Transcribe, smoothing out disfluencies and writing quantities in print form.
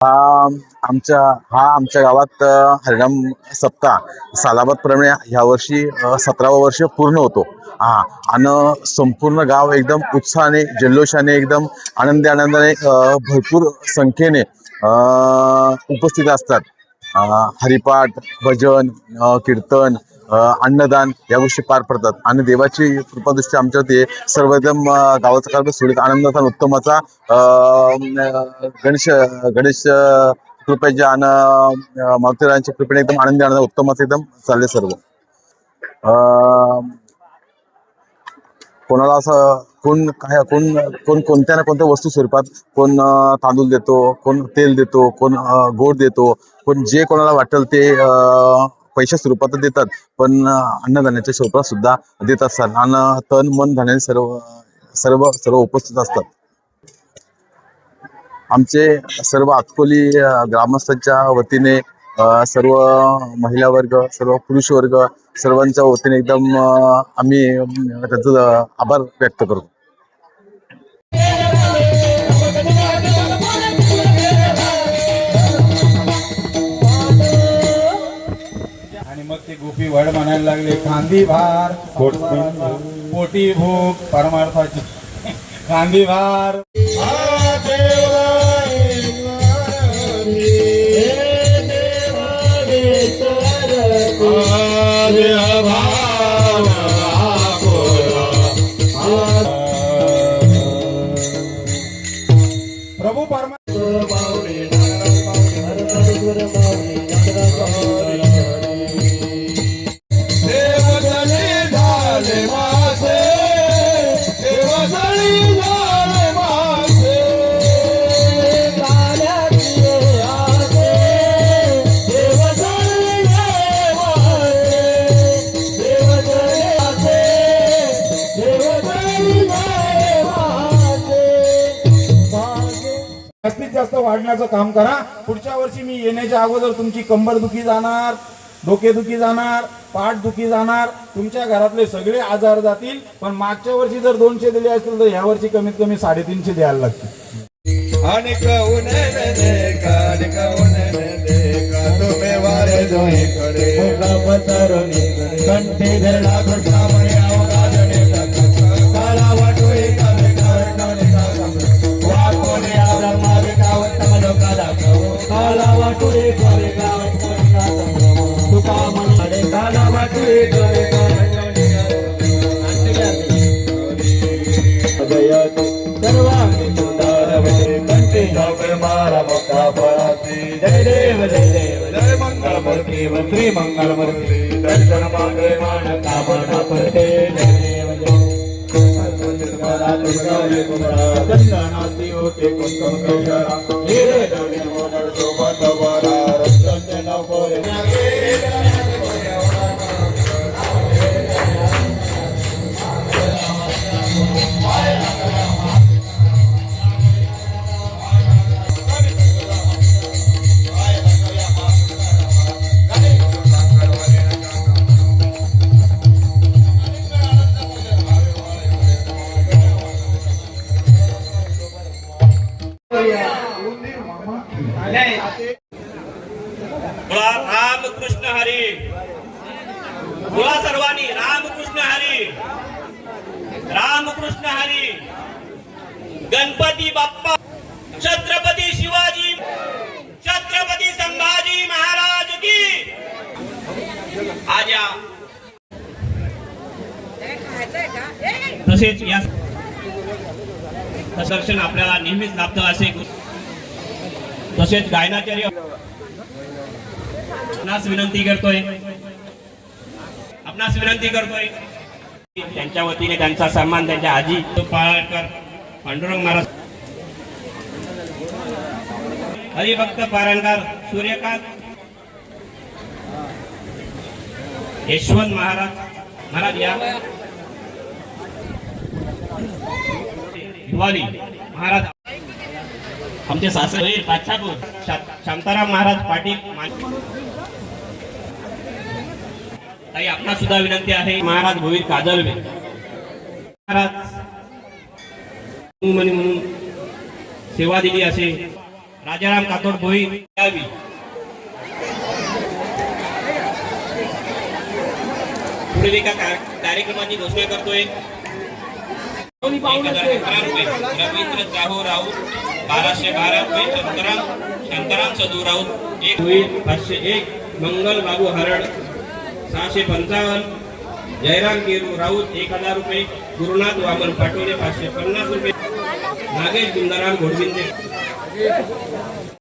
आमच्या गावात हरिनाम सप्ताह सालाबादप्रमाणे ह्यावर्षी 17वं वर्ष पूर्ण होतो. आणि संपूर्ण गाव एकदम उत्साहाने जल्लोषाने एकदम आनंदाने भरपूर संख्येने उपस्थित असतात. हरिपाठ, भजन, कीर्तन, अन्नदान या गोष्टी पार पडतात आणि देवाची कृपादृष्टी आमच्यावरती सर्व एकदम गावाचा कारभार सुरळीत आनंदाचा आणि उत्तमाचा गणेश गणेश कृपेच्या आणि मारुतीरायांच्या कृपेने एकदम आनंदी उत्तमाचं एकदम चालले सर्व. कोणाला असं कोण कोणत्या ना कोणत्या वस्तू स्वरूपात कोण तांदूळ देतो, कोण तेल देतो, कोण गोड देतो, कोण जे कोणाला वाटेल ते पैशा स्वरूपात देतात, पण अन्नदानाच्या स्वरूपात सुद्धा देत असतात आणि तन मन धनाने सर्व सर्व सर्व उपस्थित असतात. आमचे सर्व आतकोली ग्रामस्थांच्या वतीने सर्व महिला वर्ग, सर्व पुरुष वर्ग सर्वांच्या वतीने एकदम आम्ही त्यांचं आभार व्यक्त करतो. आणि मग ते गोपी वड म्हणायला लागले, खांदी भार पोटी भूक परमार्थाची खांदी भार. प्रभू परमा जास्तीत जास्त वाढण्याचं काम करा. पुढच्या वर्षी मी येण्याच्या अगोदर तुमची कंबर दुखी जाणार, डोकेदुखी जाणार, पाठ दुखी जाणार, तुमच्या घरातले सगळे आजार जातील. पण मागच्या वर्षी जर 200 दिले असतील तर ह्या वर्षी कमीत कमी 350 द्यायला लागतील. जय देव जय देव जय मंगलमूर्ती श्री मंगलमूर्ती दर्शन मागे मान कामना पडते. जय देव जय चंदनाची होते कुंकुम केशरा हिरे दौडी मोदर सोबत वरा रत्न नवोरे. रामकृष्ण हरी बोला सर्वांनी. रामकृष्ण हरी, रामकृष्ण हरी. गणपती बाप्पा, छत्रपती शिवाजी, छत्रपती संभाजी महाराज की. आज या तसेच या दर्शन आपल्याला नेहमीच लाभतं असे. तसेच गायनाचार्य आपणास विनंती करतोय त्यांच्या वतीने त्यांचा सन्मान त्यांच्या आजी पाळकर पांडुरंग महाराज, हरिभक्त पारणकर सूर्यकांत, यशवंत महाराज या दिवाली महाराज, आमचे सासरे बादशाहपूर शांताराम महाराज पाटील. ताई आपणा सुद्धा विनंती आहे. महाराज भोईर काजलवे महाराज म्हणून सेवा दिली असे राजाराम कातोड भोई यावी. पुढील एका कार्यक्रमाची घोषणा करतोय. 1011 रुपये रवींद्र जाहो राऊत, 1212 रुपये शांताराम सदू राऊत, 1 होईल 501 मंगल बाबू हरड, 655 जयराम केरू राऊत, 1000 रुपये गुरुनाथ वामन पाटोले, 550 रुपये नागेश गुंदाराम घोडविंदे.